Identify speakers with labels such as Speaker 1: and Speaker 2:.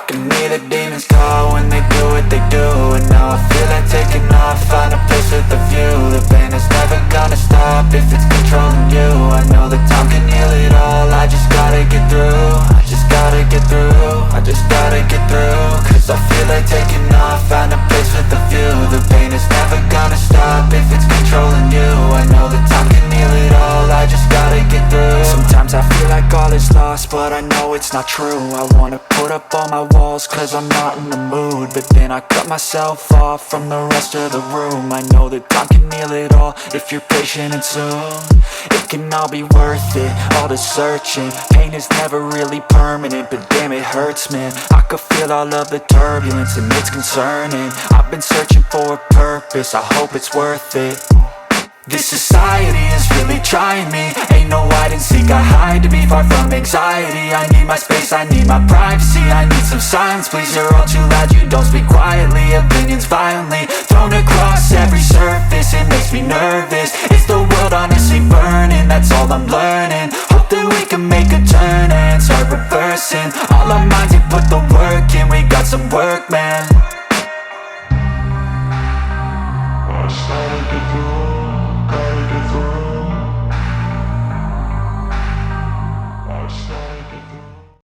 Speaker 1: can hear the demons call when they do what they do. And now I feel like taking off, find a place with a view. The pain is never gonna stop if it's controlling you. I know that time can heal it all, I just gotta get through. I just gotta get through, I just gotta get through. Cause I feel like taking off, find a place with a view. The pain is never gonna stop if it's controlling you. I know that time can heal it all, I just gotta get through. Sometimes I feel like all is lost, but I know it's not true. I wanna put up all my walls cause I'm not in the mood, but then I cut myself off from the rest of the room. I know that time can heal it all if you're patient and soon it can all be worth it, all the searching. Pain is never really permanent, but damn it hurts, man. I could feel all of the turbulence and it's concerning. I've been searching for a purpose, I hope it's worth it. This society is really trying me. Ain't no hide and seek, I hide to be far from anxiety. I need my space, I need my privacy. I need some silence, please, you're all too loud. You don't speak quietly, opinions violently thrown across every surface. It makes me nervous, it's the